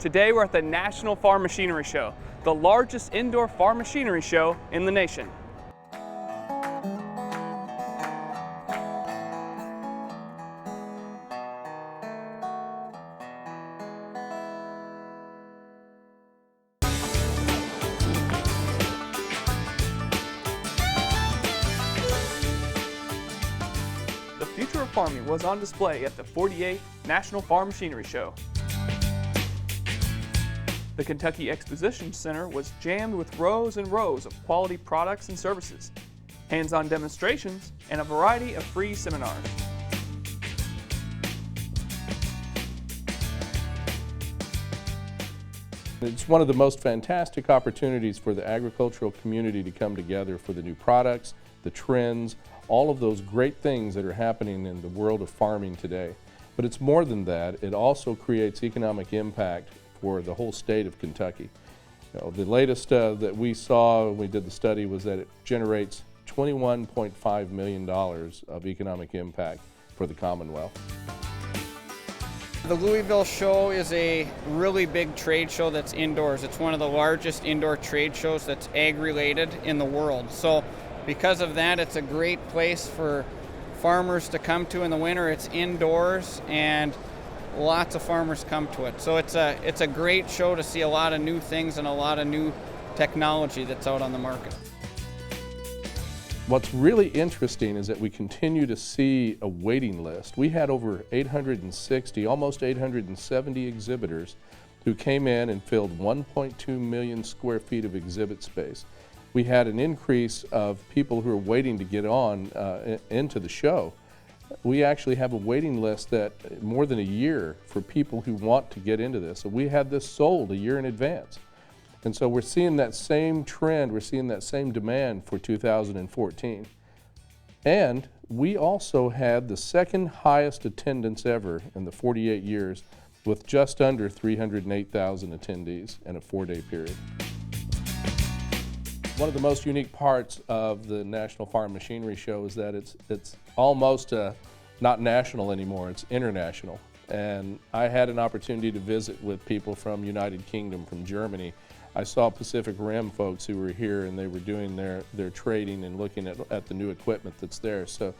Today we're at the National Farm Machinery Show, the largest indoor farm machinery show in the nation. The future of farming was on display at the 48th National Farm Machinery Show. The Kentucky Exposition Center was jammed with rows and rows of quality products and services, hands-on demonstrations, and a variety of free seminars. It's one of the most fantastic opportunities for the agricultural community to come together for the new products, the trends, all of those great things that are happening in the world of farming today. But it's more than that. It also creates economic impact for the whole state of Kentucky. The latest that we saw when we did the study was that it generates $21.5 million of economic impact for the Commonwealth. The Louisville show is a really big trade show that's indoors. It's one of the largest indoor trade shows that's ag-related in the world. So because of that, it's a great place for farmers to come to in the winter. It's indoors and lots of farmers come to it. So it's a great show to see a lot of new things and a lot of new technology that's out on the market. What's really interesting is that we continue to see a waiting list. We had over 860, almost 870 exhibitors who came in and filled 1.2 million square feet of exhibit space. We had an increase of people who are waiting to get on into the show. We actually have a waiting list that more than a year for people who want to get into this. So we had this sold a year in advance. And so we're seeing that same trend, we're seeing that same demand for 2014. And we also had the second highest attendance ever in the 48 years with just under 308,000 attendees in a 4-day period. One of the most unique parts of the National Farm Machinery Show is that it's almost not national anymore, it's international. And I had an opportunity to visit with people from United Kingdom, from Germany. I saw Pacific Rim folks who were here and they were doing their trading and looking at the new equipment that's there. So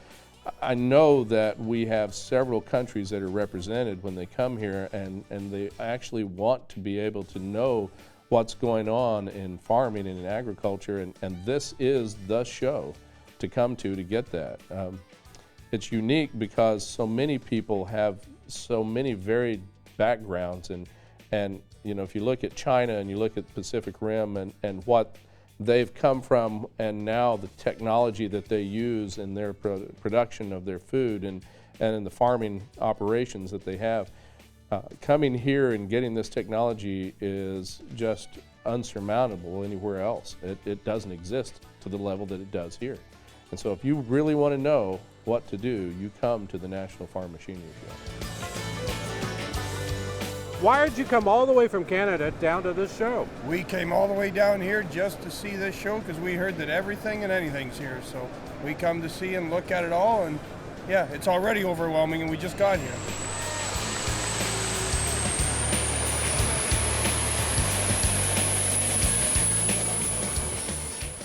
I know that we have several countries that are represented when they come here and they actually want to be able to know what's going on in farming and in agriculture, and this is the show to come to get that. It's unique because so many people have so many varied backgrounds, and you know, if you look at China and you look at Pacific Rim and what they've come from, and now the technology that they use in their production of their food and in the farming operations that they have, coming here and getting this technology is just unsurmountable anywhere else. It doesn't exist to the level that it does here. And so if you really want to know what to do, you come to the National Farm Machinery Show. Why did you come all the way from Canada down to this show? We came all the way down here just to see this show because we heard that everything and anything's here. So we come to see and look at it all, and yeah, it's already overwhelming and we just got here.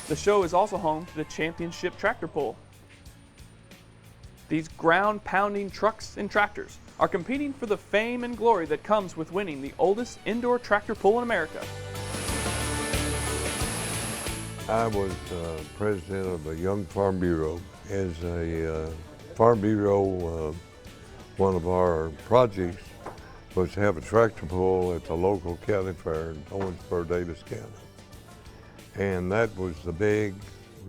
The show is also home to the Championship Tractor Pull. These ground-pounding trucks and tractors are competing for the fame and glory that comes with winning the oldest indoor tractor pull in America. I was president of the Young Farm Bureau. As a Farm Bureau, one of our projects was to have a tractor pull at the local county fair in Owensboro, Davis County. And that was the big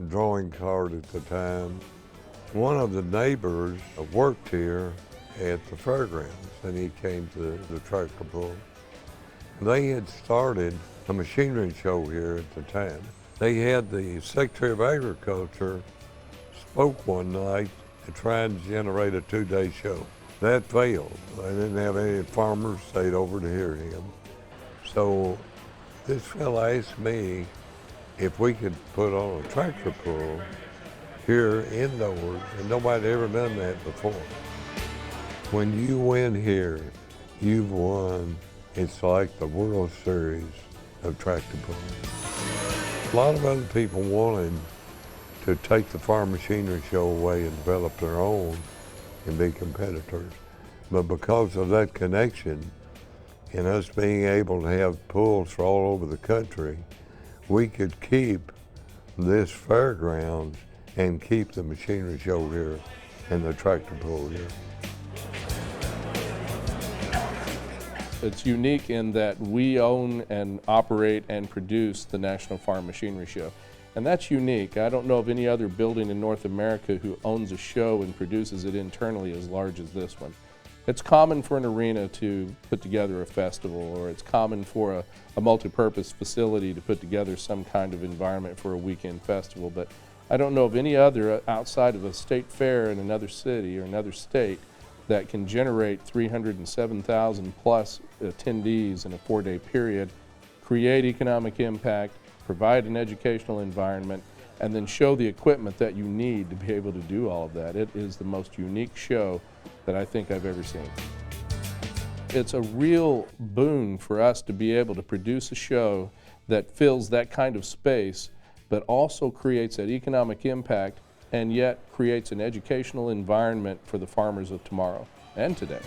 drawing card at the time. One of the neighbors worked here at the fairgrounds, and he came to the tractor pull. They had started a machinery show here at the time. They had the Secretary of Agriculture spoke one night to try and generate a 2-day show. That failed. They didn't have any farmers stayed over to hear him. So this fella asked me if we could put on a tractor pull here indoors, and nobody had ever done that before. When you win here, you've won It's like the World Series of tractor pulling. A lot of other people wanted to take the farm machinery show away and develop their own and be competitors. But because of that connection and us being able to have pulls for all over the country, we could keep this fairgrounds and keep the machinery show here and the tractor pull here. It's unique in that we own and operate and produce the National Farm Machinery Show. And that's unique. I don't know of any other building in North America who owns a show and produces it internally as large as this one. It's common for an arena to put together a festival, or it's common for a multi-purpose facility to put together some kind of environment for a weekend festival, but I don't know of any other outside of a state fair in another city or another state that can generate 307,000 plus attendees in a 4-day period, create economic impact, provide an educational environment, and then show the equipment that you need to be able to do all of that. It is the most unique show that I think I've ever seen. It's a real boon for us to be able to produce a show that fills that kind of space, but also creates that economic impact and yet creates an educational environment for the farmers of tomorrow and today.